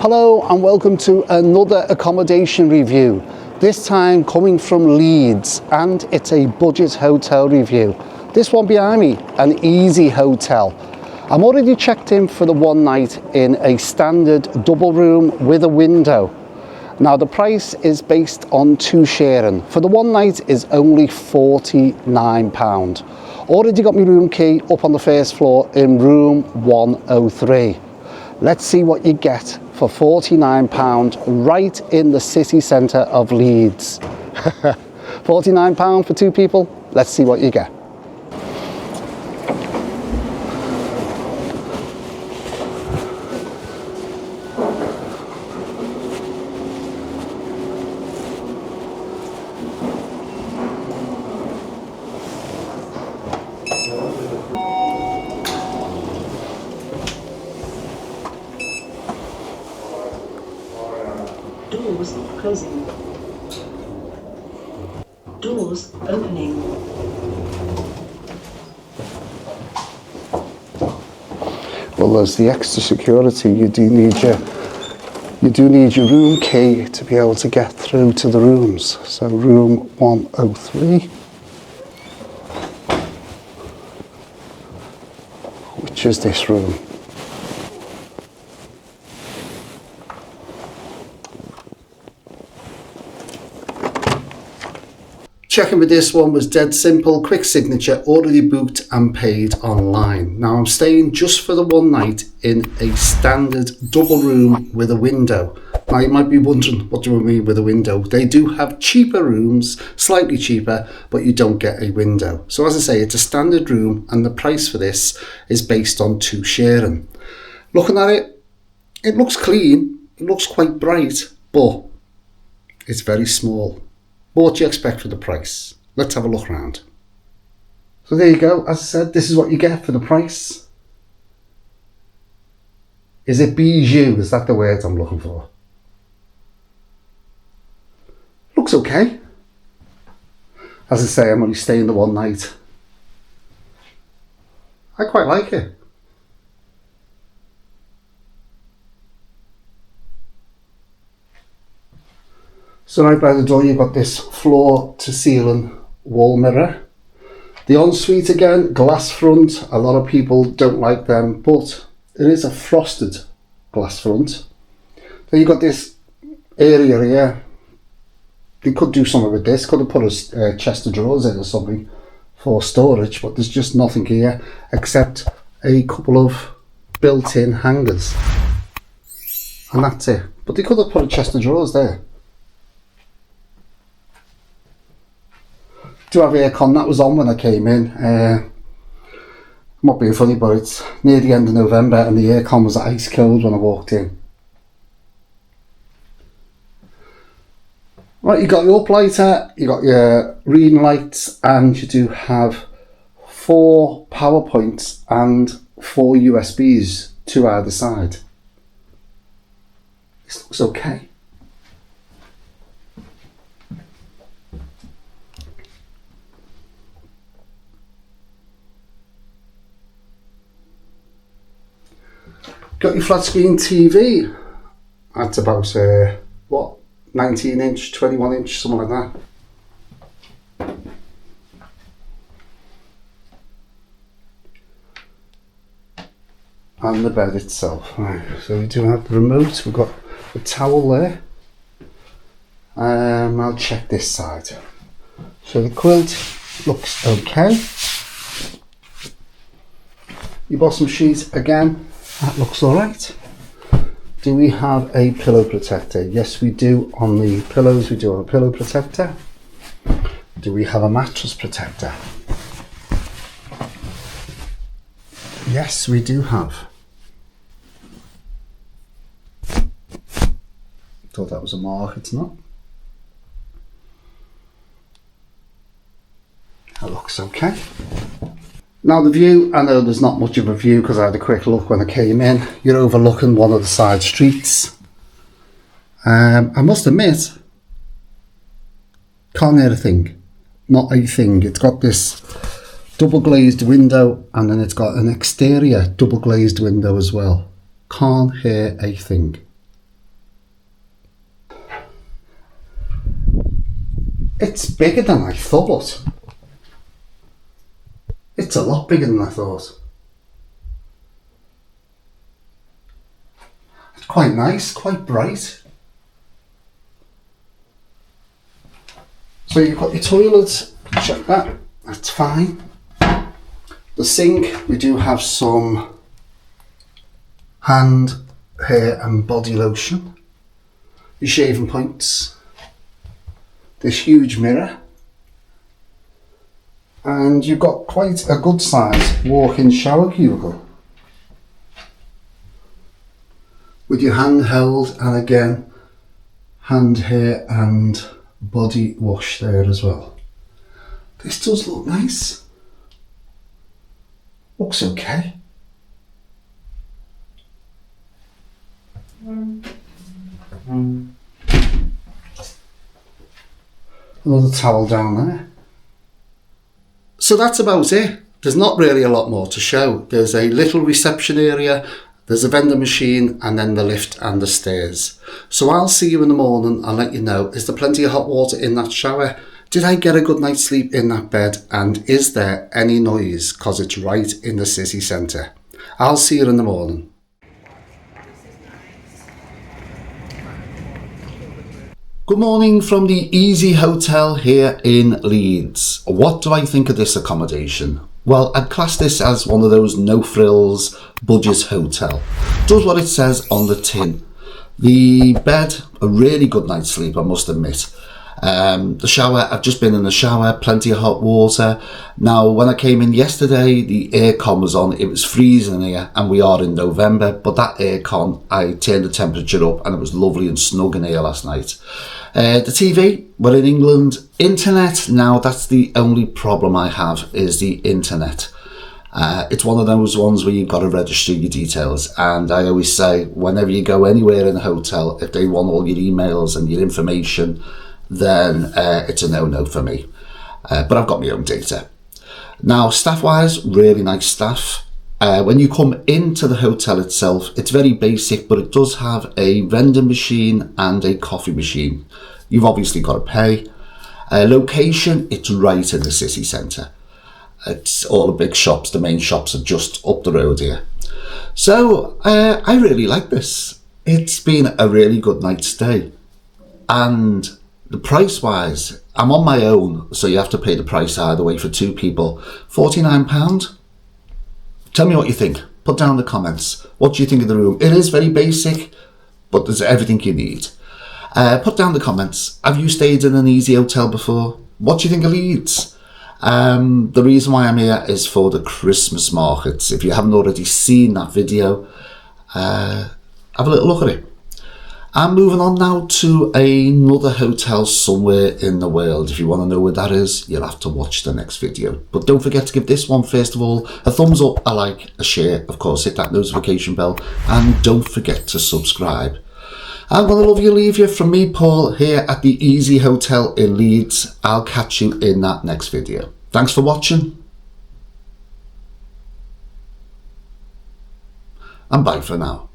Hello and welcome to another accommodation review, this time coming from Leeds, and it's a budget hotel review. This one behind me, an EasyHotel. I'm already checked in for the one night in a standard double room with a window. Now the price is based on two sharing. For the one night is only £49. Already got my room key up on the first floor in room 103. Let's see what you get for £49 right in the city centre of Leeds. £49 for two people? Let's see what you get. Doors closing. Doors opening. Well, there's the extra security. You do need your room key to be able to get through to the rooms. So room 103, which is this room. Checking with this one was dead simple, quick signature, already booked and paid online. Now I'm staying just for the one night in a standard double room with a window. Now you might be wondering, what do I mean with a window? They do have cheaper rooms, slightly cheaper, but you don't get a window. So as I say, it's a standard room and the price for this is based on two sharing. Looking at it, it looks clean, it looks quite bright, but it's very small. What do you expect for the price? Let's have a look around. So there you go. As I said, this is what you get for the price. Is it bijou? Is that the word I'm looking for? Looks okay. As I say, I'm only staying the one night. I quite like it. So right by the door you've got this floor to ceiling wall mirror. The ensuite again, glass front. A lot of people don't like them, but it is a frosted glass front. Then you've got this area here. They could do something with this, could have put a chest of drawers in or something for storage, but there's just nothing here except a couple of built-in hangers. And that's it. But they could have put a chest of drawers there. Do have aircon, that was on when I came in. I'm not being funny, but it's near the end of November and the aircon was ice cold when I walked in. Right, you got your uplighter, you got your reading lights, and you do have 4 power points and 4 USBs, 2 either side. This looks okay. Got your flat screen TV. That's about, 19 inch, 21 inch, something like that. And the bed itself. Right, so we do have the remote, we've got the towel there. I'll check this side. So the quilt looks okay. Your bottom sheet again. That looks alright. Do we have a pillow protector? Yes, we do. On the pillows, we do have a pillow protector. Do we have a mattress protector? Yes, we do have. Thought that was a mark, it's not. That looks okay. Now the view, I know there's not much of a view because I had a quick look when I came in. You're overlooking one of the side streets. I must admit, can't hear a thing. Not a thing. It's got this double glazed window and then it's got an exterior double glazed window as well. Can't hear a thing. It's bigger than I thought. It's a lot bigger than I thought. It's quite nice, quite bright. So you've got your toilet, check that, that's fine. The sink, we do have some hand, hair and body lotion. Your shaving points. This huge mirror. And you've got quite a good size walk-in shower cubicle. With your handheld and again, hand, hair and body wash there as well. This does look nice. Looks okay. Another towel down there. So that's about it. There's not really a lot more to show. There's a little reception area, there's a vending machine, and then the lift and the stairs. So I'll see you in the morning and let you know, is there plenty of hot water in that shower? Did I get a good night's sleep in that bed? And is there any noise? Because it's right in the city centre. I'll see you in the morning. Good morning from the EasyHotel here in Leeds. What do I think of this accommodation? Well, I'd class this as one of those no-frills budget hotel. Does what it says on the tin. The bed, a really good night's sleep, I must admit. The shower, I've just been in the shower, plenty of hot water. Now, when I came in yesterday, the aircon was on. It was freezing here, and we are in November, but that aircon, I turned the temperature up, and it was lovely and snug in here last night. The TV, we're in England. Internet, now that's the only problem I have, is the internet. It's one of those ones where you've got to register your details, and I always say, whenever you go anywhere in a hotel, if they want all your emails and your information, then it's a no-no for me. But I've got my own data. Now, staff-wise, really nice staff. When you come into the hotel itself, it's very basic, but it does have a vending machine and a coffee machine. You've obviously got to pay. Location, it's right in the city centre. It's all the big shops, the main shops are just up the road here. So, I really like this. It's been a really good night's stay. And the price-wise, I'm on my own, so you have to pay the price either way for two people. £49. Tell me what you think. Put down in the comments. What do you think of the room? It is very basic, but there's everything you need. Put down in the comments. Have you stayed in an EasyHotel before? What do you think of Leeds? The reason why I'm here is for the Christmas markets. If you haven't already seen that video, have a little look at it. I'm moving on now to another hotel somewhere in the world. If you want to know where that is, you'll have to watch the next video. But don't forget to give this one, first of all, a thumbs up, a like, a share. Of course, hit that notification bell. And don't forget to subscribe. I'm going to love you, leave you from me, Paul, here at the EasyHotel in Leeds. I'll catch you in that next video. Thanks for watching. And bye for now.